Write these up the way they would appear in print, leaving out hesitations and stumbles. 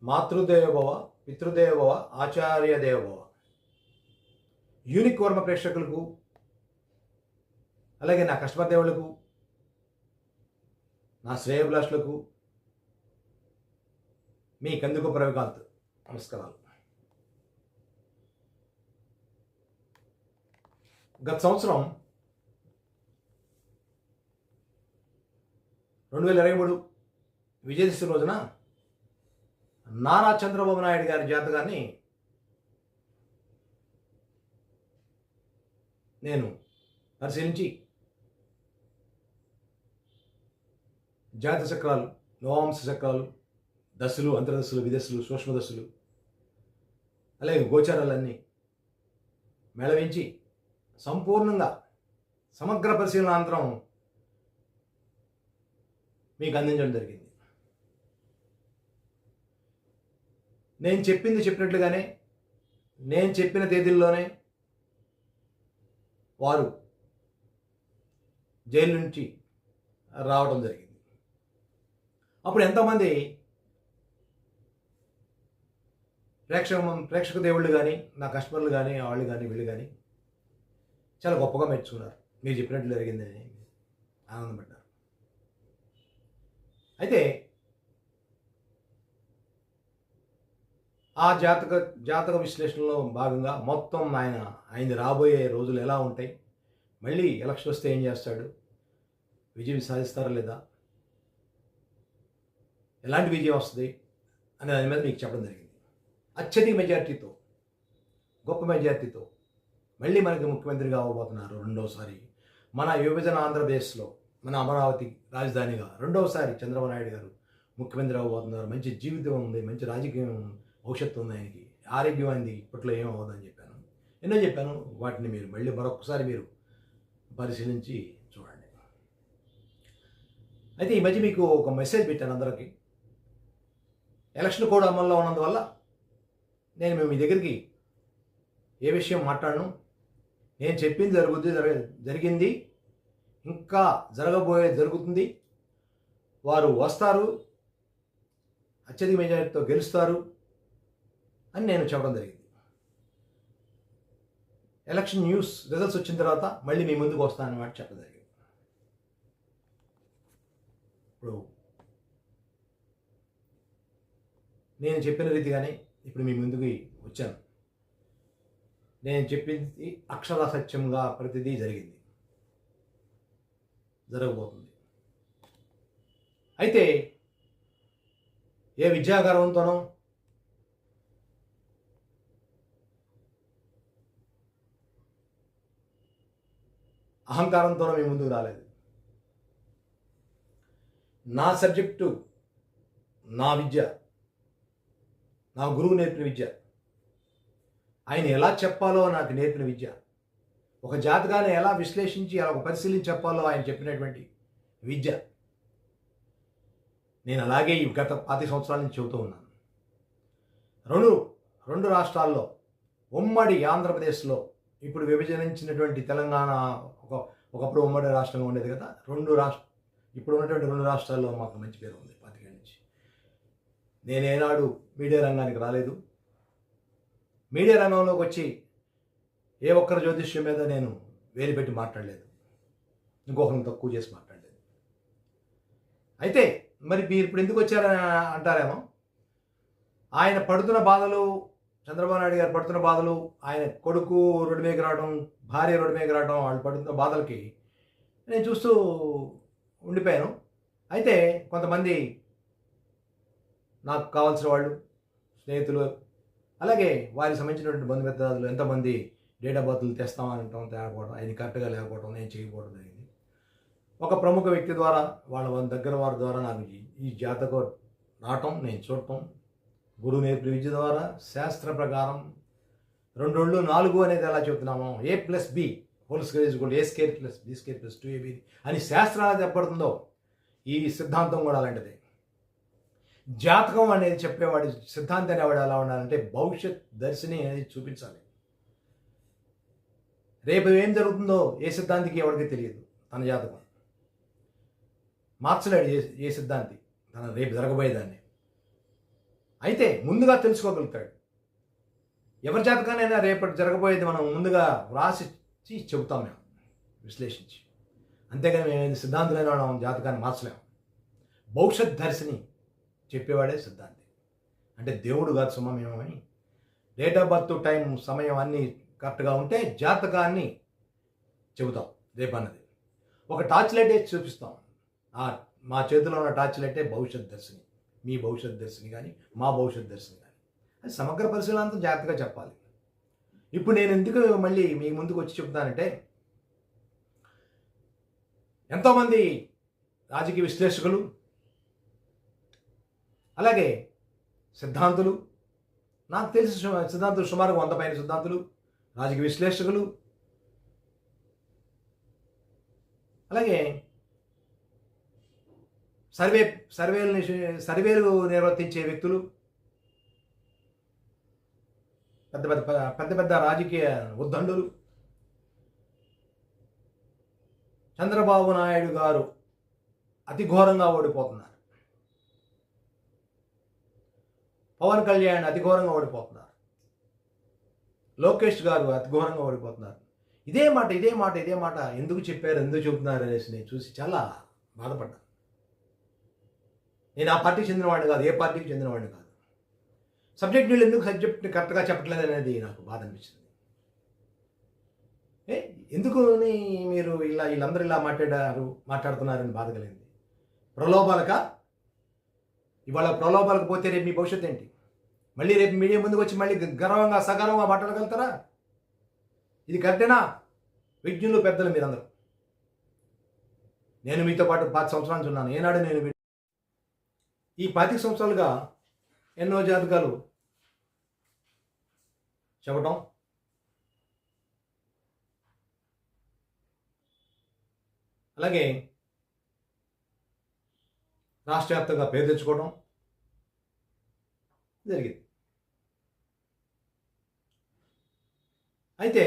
మాతృదేవోభవ, పితృదేవోభవ, ఆచార్య దేవోభవ. యూనిక్ వర్మ ప్రేక్షకులకు, అలాగే నా కస్టమర్ దేవుళ్లకు, నా శ్రేయభిలాషులకు, మీ కందుకూపు రవికాంత్ నమస్కారాలు. గత సంవత్సరం 2023 విజయదశమి రోజున నారా చంద్రబాబు నాయుడు గారి జాతకాన్ని నేను పరిశీలించి జాతక చక్రాలు, నవాంశ చక్రాలు, దశలు, అంతర్దశలు, విదశలు, సూక్ష్మదశలు, అలాగే గోచారాలన్నీ మేళవించి సంపూర్ణంగా సమగ్ర పరిశీలన అనంతరం మీకు అందించడం జరిగింది. నేను చెప్పింది చెప్పినట్లుగానే, నేను చెప్పిన తేదీల్లోనే వారు జైలు నుంచి రావడం జరిగింది. అప్పుడు ఎంతోమంది ప్రేక్షక దేవుళ్ళు కానీ, నా కస్టమర్లు కానీ, వాళ్ళు కానీ, వీళ్ళు కానీ చాలా గొప్పగా మెచ్చుకున్నారు. మీరు చెప్పినట్లు జరిగిందని ఆనందపడ్డారు. అయితే ఆ జాతక విశ్లేషణలో భాగంగా మొత్తం ఆయన రాబోయే రోజులు ఎలా ఉంటాయి, మళ్ళీ ఎలక్షన్ వస్తే ఏం చేస్తాడు, విజయం సాధిస్తారా లేదా, ఎలాంటి విజయం వస్తుంది అనే దాని మీద మీకు చెప్పడం జరిగింది. అత్యధిక మెజార్టీతో, గొప్ప మెజార్టీతో మళ్ళీ మనకి ముఖ్యమంత్రిగా అవ్వబోతున్నారు రెండవసారి. మన విభజన ఆంధ్రప్రదేశ్లో, మన అమరావతి రాజధానిగా రెండవసారి చంద్రబాబు నాయుడు గారు ముఖ్యమంత్రి అవ్వబోతున్నారు. మంచి జీవితం ఉంది, మంచి రాజకీయం భవిష్యత్తు ఉంది ఆయనకి, ఆరోగ్యం అయింది, ఇప్పట్లో ఏం అవ్వదని చెప్పాను, ఎన్నో చెప్పాను. వాటిని మీరు మళ్ళీ మరొకసారి మీరు పరిశీలించి చూడండి. అయితే ఈ మధ్య మీకు ఒక మెసేజ్ పెట్టాను అందరికీ. ఎలక్షన్ కోడ్ అమల్లో ఉన్నందువల్ల నేను మీ దగ్గరికి ఏ విషయం మాట్లాడను. నేను చెప్పింది జరిగింది, ఇంకా జరగబోయేది జరుగుతుంది. వారు వస్తారు, అత్యధిక మెజారిటీతో గెలుస్తారు అని నేను చెప్పడం జరిగింది. ఎలక్షన్ న్యూస్ రిజల్ట్స్ వచ్చిన తర్వాత మళ్ళీ మీ ముందుకు వస్తానని మాట చెప్పడం జరిగింది. ఇప్పుడు నేను చెప్పిన రీతిగానే ఇప్పుడు మీ ముందుకు వచ్చాను. నేను చెప్పింది అక్షర సత్యంగా ప్రతిదీ జరిగింది, జరగబోతుంది. అయితే ఏ విద్యాగర్వంతోనో, అహంకారంతోనో మీ ముందుకు రాలేదు. నా సబ్జెక్టు, నా విద్య, నా గురువు నేర్పిన విద్య, ఆయన ఎలా చెప్పాలో నాకు నేర్పిన విద్య, ఒక జాతకాన్ని ఎలా విశ్లేషించి ఎలా పరిశీలించి చెప్పాలో ఆయన చెప్పినటువంటి విద్య, నేను అలాగే ఈ గత 10 సంవత్సరాల నుంచి చెబుతూ ఉన్నాను. రెండు రాష్ట్రాల్లో, ఉమ్మడి ఆంధ్రప్రదేశ్లో, ఇప్పుడు విభజించినటువంటి తెలంగాణ ఒకప్పుడు ఉమ్మడి రాష్ట్రంగా ఉండేది కదా, ఇప్పుడు ఉన్నటువంటి 2 రాష్ట్రాల్లో మాకు మంచి పేరు ఉంది 25 ఏళ్ళ నుంచి. నేనేనాడు మీడియా రంగానికి రాలేదు. మీడియా రంగంలోకి వచ్చి ఏ ఒక్కరి జ్యోతిష్యం మీద నేను వేలు పెట్టి మాట్లాడలేదు, ఇంకొకరిని తక్కువ చేసి మాట్లాడలేదు. అయితే మరి మీరు ఇప్పుడు ఎందుకు వచ్చారని అంటారేమో. ఆయన పడుతున్న బాధలు, చంద్రబాబు నాయుడు గారు పడుతున్న బాధలు, ఆయన కొడుకు రోడ్డు మీదకి రావడం, భార్య రోడ్డు మీదకి రావడం, వాళ్ళు పడుతున్న బాధలకి నేను చూస్తూ ఉండిపోయాను. అయితే కొంతమంది నాకు కావాల్సిన వాళ్ళు, స్నేహితులు, అలాగే వారికి సంబంధించినటువంటి బంధుమిత్రాదులు ఎంతమంది డేట్ ఆఫ్ బర్త్లు తెస్తామనటం, తేకపోవడం, అది కరెక్ట్గా లేకపోవడం, నేను చేయకపోవడం జరిగింది. ఒక ప్రముఖ వ్యక్తి ద్వారా, వాళ్ళ దగ్గర వారి ద్వారా నాకు ఈ జాతకం రావటం, నేను చూడటం, గురువు నేర్పిన విద్య ద్వారా శాస్త్ర ప్రకారం 2 2 4 అనేది ఎలా చెబుతున్నామో, A+B whole square is equal A² + B² + 2AB అని శాస్త్రాలు చెప్పబడుతుందో, ఈ సిద్ధాంతం కూడా అలాంటిదే. జాతకం అనేది చెప్పేవాడి సిద్ధాంతం అనేవాడు ఎలా ఉండాలంటే భవిష్యత్ దర్శిని అనేది చూపించాలి. రేపు ఏం జరుగుతుందో ఏ సిద్ధాంతికి ఎవరికి తెలియదు. తన జాతకం మార్చలేడు ఏ సిద్ధాంతి తన రేపు జరగబోయేదాన్ని. అయితే ముందుగా తెలుసుకోగలుగుతాడు. ఎవరి జాతకానైనా రేపటి జరగబోయేది మనం ముందుగా వ్రాసి చెబుతాం మేము విశ్లేషించి. అంతేగాని మేము సిద్ధాంతులైన వాళ్ళం జాతకాన్ని మార్చలేము. భవిష్యత్ దర్శిని చెప్పేవాడే సిద్ధాంతి. అంటే దేవుడు కాదు సుమా మేమని. డేట్ ఆఫ్ బర్త్, టైం, సమయం అన్నీ కరెక్ట్గా ఉంటే జాతకాన్ని చెబుతాం రేపన్నది. ఒక టార్చ్ లైట్ వేసి చూపిస్తాం. మా చేతిలో ఉన్న టార్చ్ లైటే భవిష్యత్ దర్శిని. మీ భవిష్యత్ దర్శిని కానీ, మా భవిష్యత్ దర్శిని కానీ. అది సమగ్ర పరిశీలనతో జాగ్రత్తగా చెప్పాలి. ఇప్పుడు నేను ఎందుకు మళ్ళీ మీ ముందుకు వచ్చి చెప్తానంటే, ఎంతోమంది రాజకీయ విశ్లేషకులు, అలాగే సిద్ధాంతులు, నాకు తెలిసి సిద్ధాంతులు సుమారుగా 100 పైన సిద్ధాంతులు, రాజకీయ విశ్లేషకులు, అలాగే సర్వేలు నిర్వర్తించే వ్యక్తులు, పెద్ద పెద్ద రాజకీయ ఉద్దండులు, చంద్రబాబు నాయుడు గారు అతి ఘోరంగా ఓడిపోతున్నారు, పవన్ కళ్యాణ్ అతి ఘోరంగా ఓడిపోతున్నారు, లోకేష్ గారు అతి ఘోరంగా ఓడిపోతున్నారు. ఇదే మాట ఎందుకు చెప్పారు, ఎందుకు చెబుతున్నారు అనేసి నేను చూసి చాలా బాధపడ్డాను. నేను ఆ పార్టీకి చెందినవాడిని కాదు, ఏ పార్టీకి చెందినవాడిని కాదు. సబ్జెక్ట్ వీళ్ళు ఎందుకు సబ్జెక్ట్ని కరెక్ట్గా చెప్పట్లేదు అనేది నాకు బాధ అనిపించింది. ఎందుకు మీరు వీళ్ళందరూ ఇలా మాట్లాడుతున్నారని బాధ కలిగింది. ప్రలోభాలక ఇవాళ ప్రలోభాలకు పోతే రేపు మీ భవిష్యత్తు ఏంటి? మళ్ళీ రేపు మీడియా ముందుకు వచ్చి మళ్ళీ గర్వంగా సగర్వంగా మాట్లాడగలుగుతారా? ఇది కరెక్టేనా? విజ్ఞులు పెద్దలు మీరందరూ. నేను మీతో పాటు 5 సంవత్సరాల నుంచి ఉన్నాను. ఏనాడు నేను ఈ 25 సంవత్సరాలుగా ఎన్నో జాతకాలు చెప్పటం, అలాగే రాష్ట్ర వ్యాప్తంగా పేరు తెచ్చుకోవడం జరిగింది. అయితే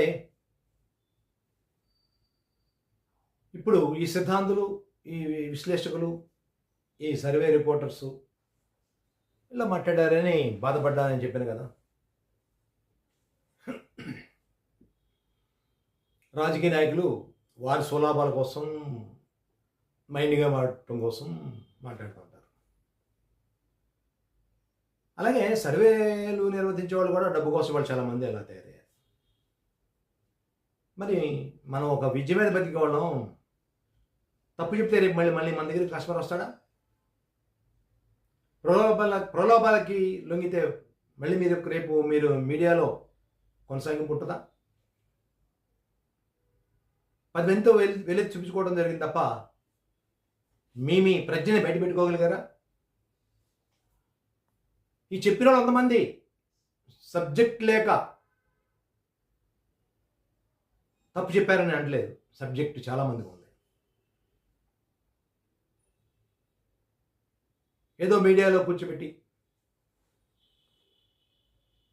ఇప్పుడు ఈ సిద్ధాంతులు, ఈ విశ్లేషకులు, ఈ సర్వే రిపోర్టర్సు ఇలా మాట్లాడారని బాధపడ్డానని చెప్పాను కదా. రాజకీయ నాయకులు వారి స్వలాభాల కోసం, మైండ్గా మాట్లాడటం కోసం మాట్లాడుతూ ఉంటారు. అలాగే సర్వేలు నిర్వర్తించే వాళ్ళు కూడా డబ్బు కోసం వాళ్ళు చాలామంది అలా తయారయ్యారు. మరి మనం ఒక విద్య మీద బతికే వాళ్ళం తప్పు చెప్తే రేపు మళ్ళీ మన దగ్గరికి కస్టమర్ వస్తాడా? ప్రలోభాలకి లొంగితే మళ్ళీ రేపు మీరు మీడియాలో కొనసాగింపు ఉంటుందా? 10 మందితో వెళ్ళి చూపించుకోవడం జరిగింది తప్ప మీ ప్రజ్ఞని బయట పెట్టుకోగలిగారా? ఈ చెప్పిన వాళ్ళు 100 మంది సబ్జెక్ట్ లేక తప్పు చెప్పారని అనట్లేదు. సబ్జెక్ట్ చాలామందికి ఉంది. ఏదో మీడియాలో కూర్చోబెట్టి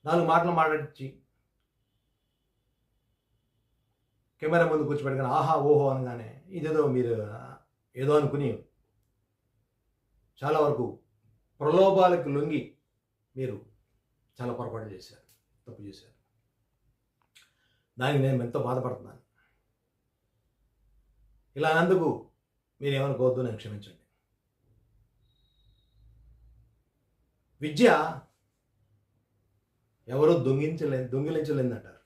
4 మాటలు మాట్లాడించి కెమెరా ముందు కూర్చోబెట్టుకుని ఆహా ఓహో అనగానే ఇదేదో మీరు ఏదో అనుకుని చాలా వరకు ప్రలోభాలకు లొంగి మీరు చాలా పొరపాటు చేశారు, తప్పు చేశారు. దానికి నేను ఎంతో బాధపడుతున్నాను. ఇలా అన్నందుకు మీరేమనుకోవద్దు, నేను క్షమించండి. విద్య ఎవరు దొంగిలించలేదంటారు.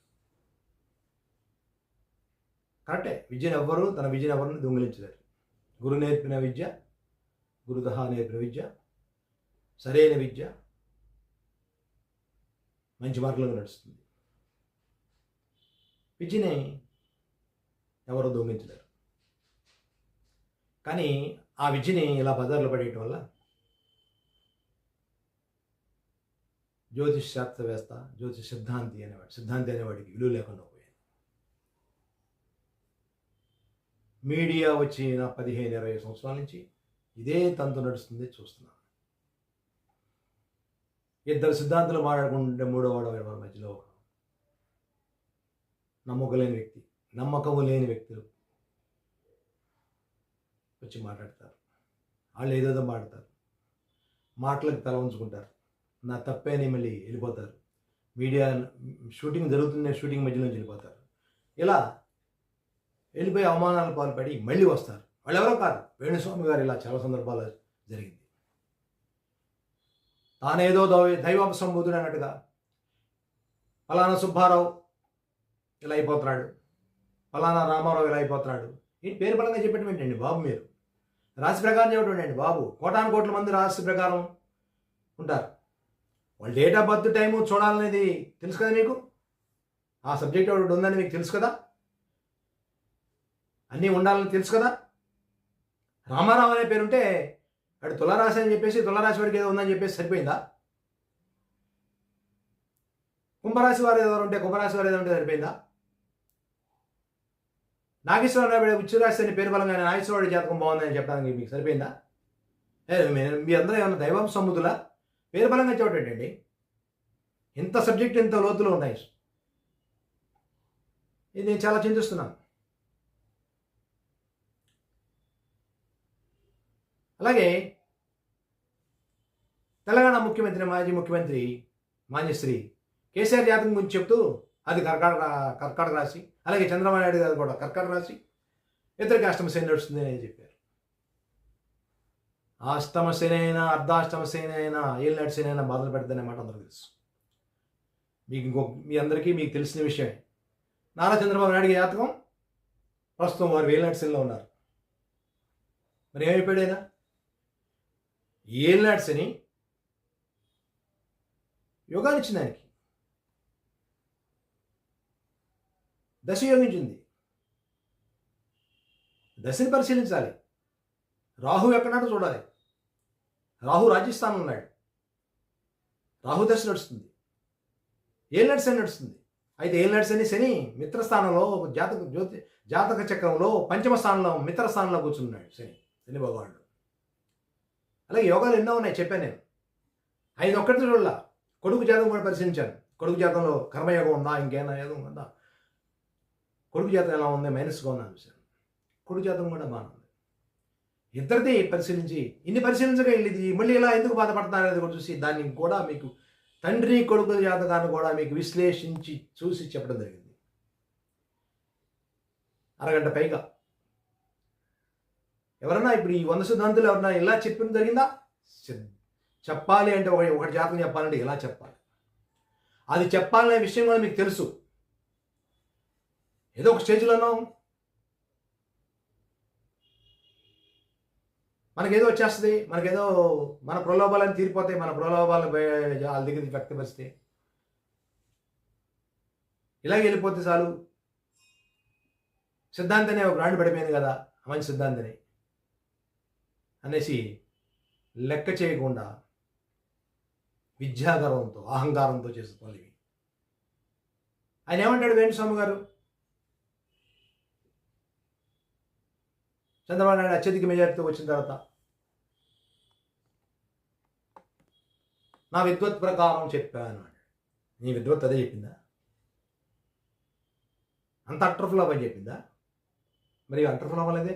కరెక్టే. తన విద్యను ఎవరిని దొంగిలించలేరు. గురు నేర్పిన విద్య, గురుదహ నేర్పిన విద్య, సరైన విద్య మంచి మార్గంలో నడుస్తుంది. విద్యని ఎవరు దొంగిలించలేరు. కానీ ఆ విద్యని ఇలా బజార్లో పడేయటం వల్ల జ్యోతిష్ శాస్త్రవేత్త, జ్యోతిష్ సిద్ధాంతి అనేవాడికి విలువ లేకుండా పోయింది. మీడియా వచ్చిన 15-20 సంవత్సరాల నుంచి ఇదే తంతు నడుస్తుంది, చూస్తున్నాం. 2 సిద్ధాంతులు మాట్లాడుకుంటే మూడోవాడు ఎవరి మధ్యలో నమ్మకము లేని వ్యక్తులు వచ్చి మాట్లాడతారు. వాళ్ళు ఏదేదో మాట్లాడతారు, మాటలకు తల ఉంచుకుంటారు. నా తప్పేని మళ్ళీ వెళ్ళిపోతారు. మీడియా షూటింగ్ జరుగుతున్న షూటింగ్ మధ్యలోంచి వెళ్ళిపోతారు. ఇలా వెళ్ళిపోయి అవమానాల పాల్పడి మళ్ళీ వస్తారు. వాళ్ళెవరో కాదు, వేణుస్వామి గారు ఇలా చాలా సందర్భాలు జరిగింది. తానేదో దైవాంశంబుధుడు అన్నట్టుగా ఫలానా సుబ్బారావు ఇలా అయిపోతున్నాడు, ఫలానా రామారావు ఇలా అయిపోతున్నాడు. ఈ పేరు బలంగా చెప్పటం ఏంటండి బాబు? మీరు రాశి ప్రకారం చెప్పడం ఏంటండి బాబు? కోటాను కోట్ల మంది రాశి ప్రకారం ఉంటారు. వాళ్ళ డేట్ ఆఫ్ బర్త్ టైము చూడాలనేది తెలుసు కదా మీకు? ఆ సబ్జెక్ట్ ఒకటి ఉందని మీకు తెలుసు కదా? అన్నీ ఉండాలని తెలుసు కదా? రామారావు అనే పేరుంటే అటు తులారాశి అని చెప్పేసి తులారాశి వాడికి ఏదో ఉందని చెప్పేసి సరిపోయిందా? కుంభరాశి వారు ఏదో ఉంటే కుంభరాశి వారు ఏదో ఉంటే సరిపోయిందా? నాగేశ్వరరావు ఉచ్చురాశి అని పేరు బలంగా నాగేశ్వరరావు జాతకం బాగుందని చెప్పడానికి మీకు సరిపోయిందా? మీ అందరూ ఏమన్నా దైవం సముద్రులా? పేరు బలంగా చెప్పటండి. ఎంత సబ్జెక్ట్ ఎంత లోతులో ఉన్నాయి. ఇది నేను చాలా చింతిస్తున్నాను. అలాగే తెలంగాణ ముఖ్యమంత్రి మాజీ ముఖ్యమంత్రి మాన్యశ్రీ కేసీఆర్ జాతకం గురించి చెప్తూ అది కర్కాటక రాశి, అలాగే చంద్రబాబు నాయుడు గారు కూడా కర్కాటక రాశి, ఇద్దరికి అష్టమ శని నడుస్తుంది అని చెప్పారు. అష్టమ శని అయినా అర్ధాష్టమ శని అయినా ఏళ్ళనాటి శని అయినా బాధలు పెడతానే మాట అందరికీ తెలుసు. మీ అందరికీ మీకు తెలిసిన విషయమే. నారా చంద్రబాబు నాయుడు జాతకం ప్రస్తుతం వారు ఏళ్ళనాటి శనిలో ఉన్నారు. మరి ఏమైపోయాడైనా? ఏళ్ళనాటి శని యోగాన్ని ఇచ్చింది ఆయనకి, దశ యోగించింది. దశని పరిశీలించాలి. రాహు ఎక్కడో చూడాలి. రాహు రాజస్థాన్ ఉన్నాడు. రాహు దశ నడుస్తుంది, ఏళ్ళనాటి శని నడుస్తుంది. అయితే ఏళ్ళనాటి శని మిత్రస్థానంలో జాతక చక్రంలో పంచమ స్థానంలో మిత్ర స్థానంలో కూర్చున్నాడు శని భగవానుడు. అలాగే యోగాలు ఎన్నో ఉన్నాయి చెప్పాను నేను. ఆయన ఒక్కటి చూడాల. కొడుకు జాతకం కూడా పరిశీలించాను. కొడుకు జాతకంలో కర్మయోగం ఉందా, ఇంకేమైనా యోగం ఉందా, కొడుకు జాతకం ఎలా ఉంది, మైనస్గా ఉందా చూశాను. కొడుకు జాతకం కూడా బాగుంది. ఇద్దరిది పరిశీలించి ఇన్ని పరిశీలించగా ఇది మళ్ళీ ఇలా ఎందుకు బాధపడుతున్నారు అనేది కూడా చూసి దాన్ని కూడా మీకు తండ్రి కొడుకుల జాతకాన్ని కూడా మీకు విశ్లేషించి చూసి చెప్పడం జరిగింది. అరగంట పైగా. ఎవరన్నా ఇప్పుడు ఈ 100 సిద్ధాంతులు ఎవరన్నా ఇలా చెప్పడం జరిగిందా? చెప్పాలి అంటే ఒకటి జాతకం చెప్పాలంటే ఎలా చెప్పాలి, అది చెప్పాలనే విషయం కూడా మీకు తెలుసు. ఏదో ఒక స్టేజ్లోనో మనకేదో వచ్చేస్తుంది, మనకేదో మన ప్రలోభాలను తీరిపోతాయి, మన ప్రలోభాలను వాళ్ళ దగ్గర వ్యక్తపరిస్తే ఇలాగే వెళ్ళిపోతే చాలు. సిద్ధాంతనే ఒక బ్రాండ్ పడిపోయింది కదా, మంచి సిద్ధాంతనే అనేసి లెక్క చేయకుండా విద్యాగర్వంతో అహంకారంతో చేసే పనులు ఇవి. ఆయన ఏమంటాడు వేణుస్వామి గారు? చంద్రబాబు నాయుడు అత్యధిక మెజార్టీతో వచ్చిన తర్వాత నా విద్వత్ ప్రకారం చెప్పాను. నీ విద్వత్ అదే చెప్పిందా? అంత అట్రఫ్లాప్ అని చెప్పిందా? మరి అట్రఫ్లాప్ అవ్వలేదే.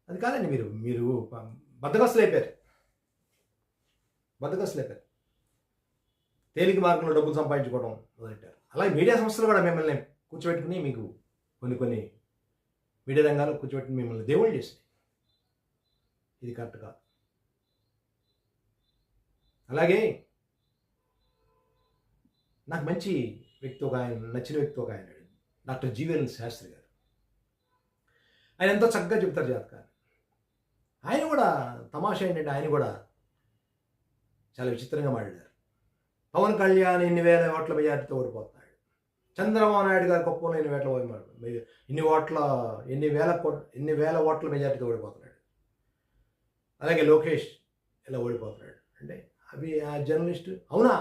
అది కాదండి, మీరు బద్దకస్తులైపోయారు. తేలిక మార్గంలో డబ్బులు సంపాదించుకోవడం మొదలెట్టారు. అలాగే మీడియా సంస్థలు కూడా మిమ్మల్ని కూర్చోబెట్టుకుని మీకు కొన్ని మీడియా రంగాల్లో కూర్చోబెట్టుకుని మిమ్మల్ని దేవుళ్ళు చేసినాయి. ఇది కరెక్ట్ కాదు. అలాగే నాకు మంచి వ్యక్తి ఒక ఆయన, నచ్చిన వ్యక్తి ఒక ఆయన, డాక్టర్ జీవీఎల్ శాస్త్రి గారు. ఆయన ఎంతో చక్కగా చెప్తారు జాతకాన్ని. ఆయన కూడా తమాషా ఏంటంటే ఆయన కూడా చాలా విచిత్రంగా మాట్లాడారు. పవన్ కళ్యాణ్ ఇన్ని వేల ఓట్ల మెజార్టీతో ఓడిపోతున్నాడు. చంద్రబాబు నాయుడు గారు కుప్పంలో ఎన్ని వేల ఓట్ల మెజార్టీతో ఓడిపోతున్నాడు. అలాగే లోకేష్ ఇలా ఓడిపోతున్నాడు. అంటే అవి ఆ జర్నలిస్ట్ అవునా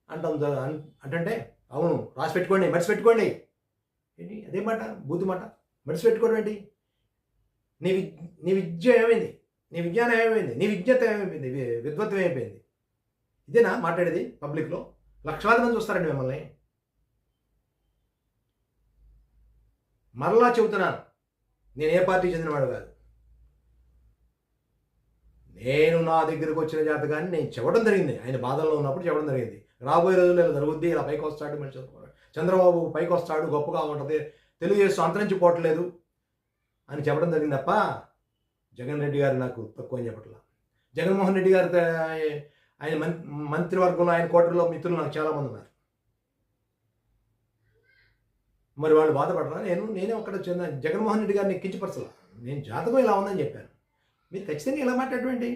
అంటే అవును రాసి పెట్టుకోండి, మడిచి పెట్టుకోండి. ఏంటి అదే మాట, బూతు మాట, మడిచి పెట్టుకోవడం ఏంటి? నీ విద్య ఏమైంది? నీ విజ్ఞానం ఏమైంది? నీ విజ్ఞత ఏమైపోయింది? విద్వత్వం ఏమైపోయింది? ఇదేనా మాట్లాడేది? పబ్లిక్లో లక్షలాది మంది చూస్తారండి మిమ్మల్ని. మరలా చెబుతున్నాను, నేను ఏ పార్టీ చెందినవాడు కాదు. నేను నా దగ్గరికి వచ్చిన జాతకాన్ని నేను చెప్పడం జరిగింది. ఆయన బాధల్లో ఉన్నప్పుడు చెప్పడం జరిగింది. రాబోయే రోజుల్లో ఇలా జరుగుద్ది, ఇలా పైకి వస్తాడు మనిషి, చంద్రబాబు పైకి వస్తాడు, గొప్పగా ఉంటుంది, తెలుగుదేశం అంతరించిపోవట్లేదు అని చెప్పడం జరిగింది తప్ప జగన్ రెడ్డి గారు నాకు తక్కువ అని చెప్పట్లా. జగన్మోహన్ రెడ్డి గారి ఆయన మంత్రివర్గంలో ఆయన కోటలో మిత్రులు నాకు చాలామంది ఉన్నారు. మరి వాళ్ళు బాధపడరా? నేనే ఒక్కడ చిన్న జగన్మోహన్ రెడ్డి గారిని కించపరచలా. నేను జాతకం ఇలా ఉందని చెప్పాను. మీరు ఖచ్చితంగా ఇలా మాట్లాడేటువంటి,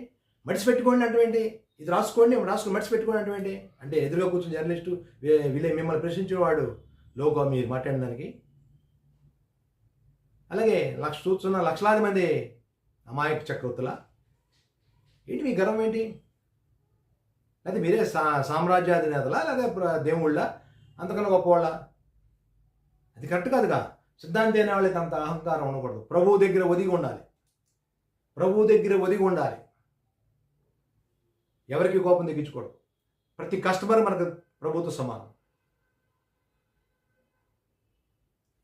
మడిచి పెట్టుకోండి అటువంటి, ఇది రాసుకోండి మడిచి పెట్టుకోండి అటువంటి అంటే ఎదురుగా కూర్చుని జర్నలిస్టు వీళ్ళే మిమ్మల్ని ప్రశ్నించిన వాడు లోకో మీరు మాట్లాడిన దానికి. అలాగే చూస్తున్న లక్షలాది మంది అమాయక చక్రవర్తుల ఏంటి మీ గర్వం ఏంటి? లేకపోతే మీరే సామ్రాజ్యాధినేతలా లేదా దేవుళ్ళ అంతకన్నా గొప్పవాళ్ళ? అది కరెక్ట్ కాదుగా. సిద్ధాంతి అనే వాళ్ళకి అంత అహంకారం ఉండకూడదు. ప్రభువు దగ్గర ఒదిగి ఉండాలి. ఎవరికి కోపం తెగించకూడదు. ప్రతి కస్టమర్ మనకు ప్రభుత్వ సమానం.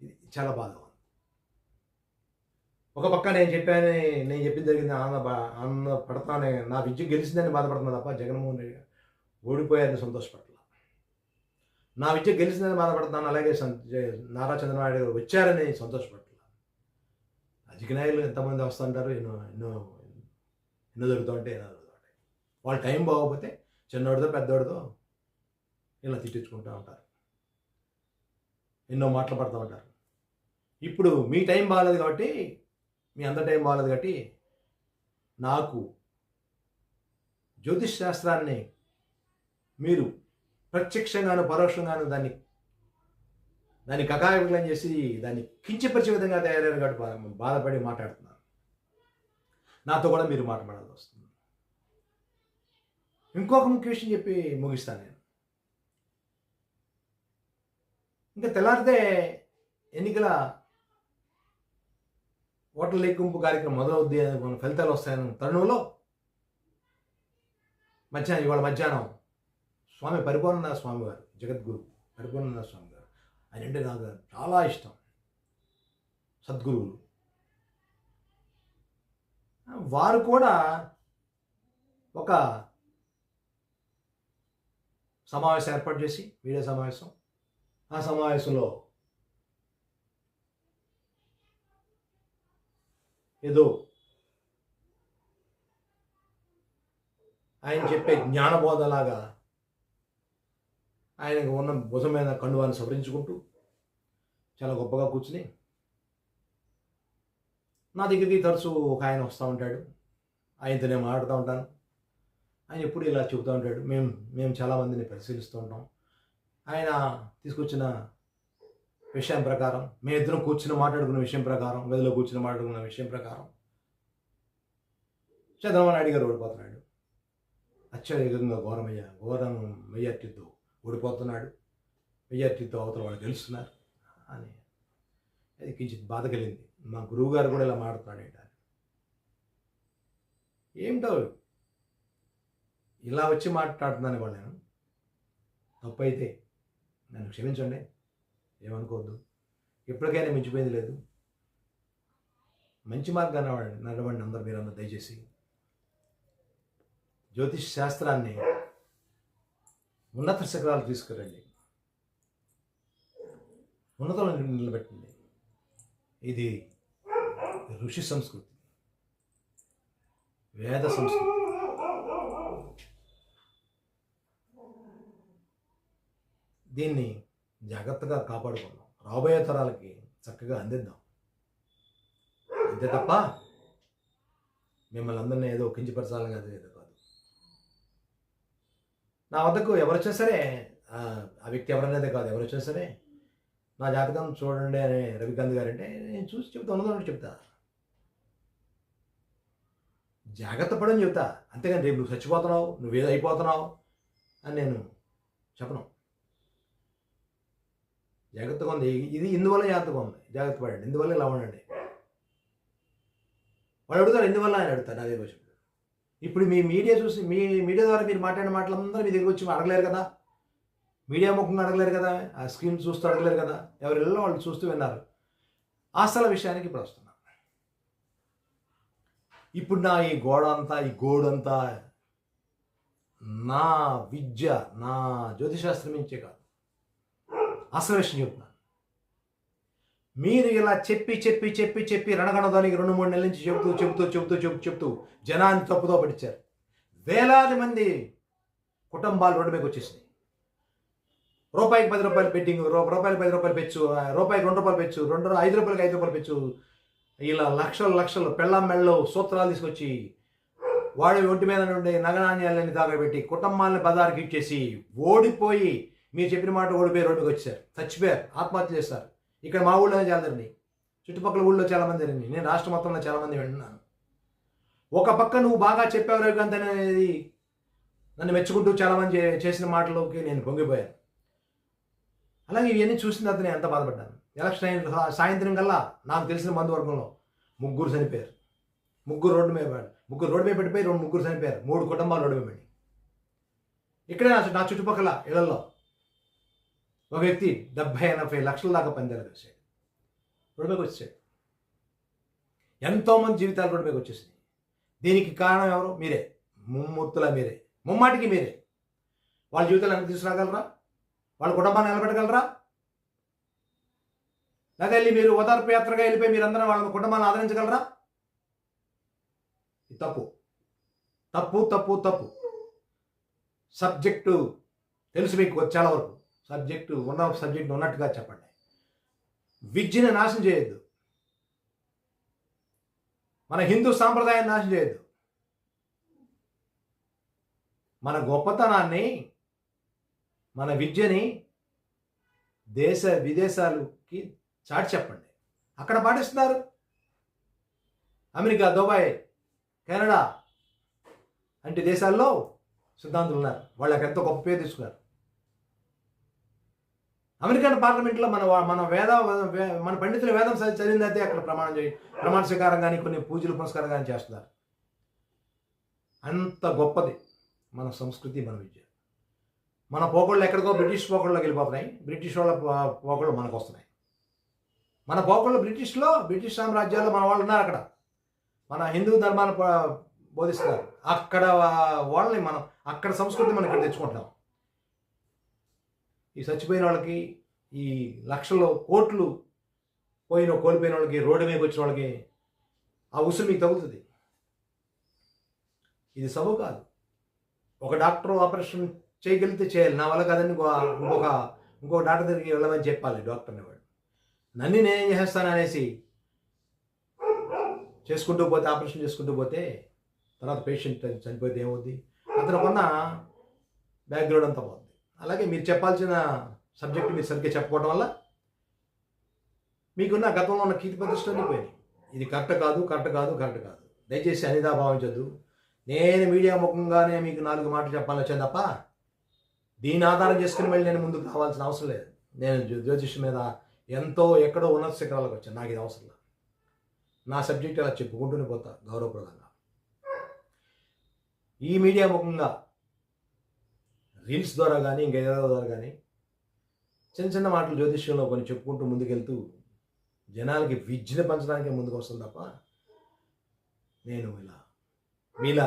ఇది చాలా బాధ. ఒక పక్క నేను చెప్పింది జరిగింది, ఆనంద పడతానే, నా విద్య గెలిచిందని బాధపడుతున్నా తప్ప జగన్మోహన్ రెడ్డి గారు ఓడిపోయారని సంతోషపడలా. నా విద్య గెలిచిందని బాధపడుతున్నాను. అలాగే నారా చంద్రబాబు గారు వచ్చారని సంతోషపడలా. రాజకీయ నాయకులు ఎంతమంది వస్తుంటారు, ఎన్నో జరుగుతూ ఉంటాయి. వాళ్ళ టైం బాగోకపోతే చిన్నోడితో పెద్దోడితో ఇలా తిట్టించుకుంటూ ఉంటారు, ఎన్నో మాటలు పడుతూ ఉంటారు. ఇప్పుడు మీ టైం బాగాలేదు కాబట్టి, మీ అందరి టైం బాగాలేదు కాబట్టి నాకు జ్యోతిష్ శాస్త్రాన్ని మీరు ప్రత్యక్షంగాను పరోక్షంగాను దాన్ని కకావికలం చేసి దాన్ని కించపరిచే విధంగా తయారయ్యారు కాబట్టి బాధపడి మాట్లాడుతున్నారు. నాతో కూడా మీరు మాట్లాడాల్సి వస్తుంది. ఇంకొక ముఖ్య విషయం చెప్పి ముగిస్తాను నేను. ఇంకా తెల్లారితే ఎన్నికల ఓట్ల లెక్కింపు కార్యక్రమం మొదలవుద్ది, ఫలితాలు వస్తాయని తరుణంలో ఇవాళ మధ్యాహ్నం స్వామి పరిపూర్ణనాథ స్వామి గారు, జగద్గురు పరిపూర్ణనాథ స్వామి గారు, ఆయన అంటే నాకు చాలా ఇష్టం, సద్గురువులు. వారు కూడా ఒక సమావేశం ఏర్పాటు చేసి, వీడియో సమావేశం, ఆ సమావేశంలో ఏదో ఆయన చెప్పే జ్ఞానబోధలాగా ఆయనకు ఉన్న భుజమైన కండువాన్ని సవరించుకుంటూ చాలా గొప్పగా కూర్చుని, నా దగ్గరికి తరచూ ఒక ఆయన వస్తూ ఉంటాడు, ఆయనతో నేను మాట్లాడుతూ ఉంటాను. ఆయన ఎప్పుడు ఇలా చెబుతూ ఉంటాడు, మేము చాలామందిని పరిశీలిస్తూ ఉంటాం. ఆయన తీసుకొచ్చిన విషయం ప్రకారం, మేమిద్దరం మాట్లాడుకున్న విషయం ప్రకారం, గదిలో మాట్లాడుకున్న విషయం ప్రకారం చంద్రబాబు నాయుడు గారు ఓడిపోతున్నాడు, అత్యధికంగా ఘోరం మెజార్టీతో ఓడిపోతున్నాడు, మెజార్టీతో అవతల వాళ్ళు గెలుస్తున్నారు అని అది కించిత్ బాధ కలిగింది. మా గురువు గారు కూడా ఇలా మాట్లాడుతున్నాడు ఏంటని. ఏమిటో ఇలా వచ్చి మాట్లాడుతున్నాను వాళ్ళు. నేను తప్పైతే నన్ను క్షమించండి, ఏమనుకోవద్దు. ఎప్పటికైనా మించిపోయింది లేదు. మంచి మార్గాన్ని నడవండి మీరందరూ దయచేసి. జ్యోతిష్ శాస్త్రాన్ని ఉన్నత శిఖరాలు తీసుకురండి, ఉన్నతంలో నిలబెట్టండి. ఇది ఋషి సంస్కృతి, వేద సంస్కృతి. దీన్ని జాగ్రత్తగా కాపాడుకుందాం, రాబోయే తరాలకి చక్కగా అందిద్దాం. అంతే తప్ప మిమ్మల్ని అందరినీ ఏదో కించపరచాలని కాదు, ఏదో కాదు. నా వద్దకు ఎవరు వచ్చినా సరే, ఆ వ్యక్తి ఎవరనేదే కాదు, ఎవరు వచ్చినా సరే నా జాతకం చూడండి అని రవికాంత్ గారు అంటే నేను చూసి చెప్తా, ఉన్నదని చెప్తా, జాగ్రత్త పడని చెప్తా. అంతేగాని రేపు నువ్వు చచ్చిపోతున్నావు, నువ్వేదో అయిపోతున్నావు అని నేను చెప్పను. జాగ్రత్తగా ఉంది, ఇది ఇందువల్ల జాగ్రత్తగా ఉంది, జాగ్రత్త పడండి, ఇందువల్ల ఇలా ఉండండి. వాడు అడుగుతారు ఎందువల్ల, ఆయన అడుగుతారు అదే క్వశ్చన్. ఇప్పుడు మీ మీడియా చూసి, మీ మీడియా ద్వారా మీరు మాట్లాడిన మాటలందరూ మీ దగ్గర వచ్చి అడగలేరు కదా, మీడియా ముఖంగా అడగలేరు కదా, ఆ స్క్రీన్ చూస్తూ అడగలేరు కదా, ఎవరిలో వాళ్ళు చూస్తూ విన్నారు. ఆస్తుల విషయానికి ఇప్పుడు వస్తున్నా. ఇప్పుడు నా ఈ గోడంతా నా విద్య, నా జ్యోతిశాస్త్రం నుంచే కాదు, అసలు విషయం చెప్తున్నాను. మీరు ఇలా చెప్పి రణగణదానికి 2-3 నెలల నుంచి చెప్తూ జనాన్ని తప్పుదో పట్టించారు. వేలాది మంది కుటుంబాలు రోడ్డు మీదకి వచ్చేసినాయి. రూపాయికి 10 రూపాయలు బెట్టింగ్, రూపాయికి 10 రూపాయలు పెచ్చు, రూపాయికి 2 రూపాయలు పెచ్చు, 5 రూపాయలకి 5 రూపాయలు పెచ్చు, ఇలా లక్షలు పెళ్ళాం మెళ్ళలో సూత్రాలు తీసుకొచ్చి వాడి ఒంటి మీద నుండి నగనాణ్యాలని దాగబెట్టి కుటుంబాలను బజారుకి ఇచ్చేసి ఓడిపోయి, మీరు చెప్పిన మాట ఓడిపోయి రోడ్డుకి వచ్చారు, చచ్చిపోయారు, ఆత్మహత్య చేస్తారు. ఇక్కడ మా ఊళ్ళోనే చాలా జరిగింది, చుట్టుపక్కల ఊళ్ళో చాలామంది జరిగింది, నేను రాష్ట్ర మొత్తంలో చాలామంది వింటున్నాను. ఒక పక్క నువ్వు బాగా చెప్పావు రవికాంత్ అనేది నన్ను మెచ్చుకుంటూ చాలామంది చేసిన మాటలోకి నేను పొంగిపోయాను. అలాగే ఇవన్నీ చూసిన తర్వాత నేను ఎంత బాధపడ్డాను. ఎలక్షన్ అయిన సాయంత్రం కల్లా నాకు తెలిసిన బంధువర్గంలో 3 చనిపోయారు. 3 రోడ్డు మీద పడిపోయి 3 చనిపోయారు. 3 కుటుంబాలు రోడ్డు మీద పడి. ఇక్కడే నా చుట్టుపక్కల ఇళ్లలో ఒక వ్యక్తి 70-80 లక్షల దాకా పందాలకు వచ్చాడు, రోడ్డు మీదకి వచ్చాడు. ఎంతోమంది జీవితాలు రోడ్డు మీదకి వచ్చేసింది. దీనికి కారణం ఎవరు? మీరే, ముమ్మాటికి మీరే. వాళ్ళ జీవితాలు వెనక్కి తీసుకురాగలరా? వాళ్ళ కుటుంబాన్ని నిలబెట్టగలరా? లేదా వెళ్ళి మీరు ఓదార్పు యాత్రగా వెళ్ళిపోయి మీరందరూ వాళ్ళ కుటుంబాన్ని ఆదరించగలరా? ఇది తప్పు. సబ్జెక్టు తెలుసు మీకు చాలా వరకు. సబ్జెక్టు ఉన్నట్టుగా చెప్పండి. విద్యను నాశనం చేయొద్దు, మన హిందూ సాంప్రదాయాన్ని నాశనం చేయొద్దు, మన గొప్పతనాన్ని, మన విద్యని దేశ విదేశాలకి చాటి చెప్పండి. అక్కడ పాటిస్తున్నారు. అమెరికా, దుబాయ్, కెనడా వంటి దేశాల్లో సిద్ధాంతులు ఉన్నారు. వాళ్ళకి ఎంతో గొప్ప పేరు తీసుకున్నారు. అమెరికన్ పార్లమెంట్లో మన పండితుల వేదం చదివిందైతే అక్కడ ప్రమాణ స్వీకారం కానీ కొన్ని పూజలు పునస్కారం కానీ చేస్తున్నారు. అంత గొప్పది మన సంస్కృతి, మన విద్య. మన పోకళ్ళు ఎక్కడికో బ్రిటిష్ పోకళ్ళలోకి వెళ్ళిపోతున్నాయి. బ్రిటిష్ వాళ్ళ పోకళ్ళు మనకు వస్తున్నాయి. మన పోకళ్ళు బ్రిటిష్ సామ్రాజ్యాల్లో మన వాళ్ళు ఉన్నారు. మన హిందూ ధర్మాన్ని బోధిస్తున్నారు. అక్కడ వాళ్ళని అక్కడ సంస్కృతి మనం ఇక్కడ తెచ్చుకుంటున్నాం. ఈ చచ్చిపోయిన వాళ్ళకి, ఈ లక్షలు కోట్లు కోల్పోయిన వాళ్ళకి, రోడ్డు మీదకి వచ్చిన వాళ్ళకి ఆ ఉసురు మీకు తగులుతుంది. ఇది సబబు కాదు. ఒక డాక్టర్ ఆపరేషన్ చేయగలిగితే చేయాలి, నా వల్ల కాదని ఇంకొక డాక్టర్ దగ్గరికి వెళ్ళమని చెప్పాలి డాక్టర్ని. వాడు నన్ను నేనేం చేస్తాను అనేసి ఆపరేషన్ చేసుకుంటూ పోతే తర్వాత పేషెంట్ చనిపోతే ఏమవుద్ది? అతను కొన్న బ్యాక్గ్రౌండ్ అంతా పోతుంది. అలాగే మీరు చెప్పాల్సిన సబ్జెక్టు మీరు సరిగ్గా చెప్పకపోవడం వల్ల మీకున్న గతంలో ఉన్న కీర్తి ప్రతిష్టలు పోయినాయి. ఇది కరెక్ట్ కాదు. దయచేసి అనిదా భావించద్దు. నేను మీడియా ముఖంగానే మీకు 4 మాటలు చెప్పాలని వచ్చాను తప్ప దీని ఆధారం చేసుకుని మళ్ళీ నేను ముందుకు రావాల్సిన అవసరం లేదు. నేను జ్యోతిష్యం మీద ఎక్కడో ఉన్నత శిఖరాలకు వచ్చాను. నాకు ఇది అవసరం లేదు. నా సబ్జెక్ట్ అలా చెప్పుకుంటూనే పోతా గౌరవప్రదంగా. ఈ మీడియా ముఖంగా రీల్స్ ద్వారా కానీ ఇంకేదో ద్వారా కానీ చిన్న మాటలు జ్యోతిష్యంలో కొన్ని చెప్పుకుంటూ ముందుకెళ్తూ జనాలకి విద్యను పంచడానికే ముందుకు వస్తుంది తప్ప నేను మీలా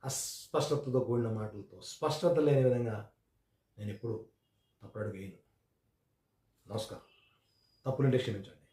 అస్పష్టతతో కూడిన మాటలతో స్పష్టత లేని విధంగా నేను ఎప్పుడు తప్పుడు అడుగు వేయను. నమస్కారం. తప్పులుంటే క్షమించండి.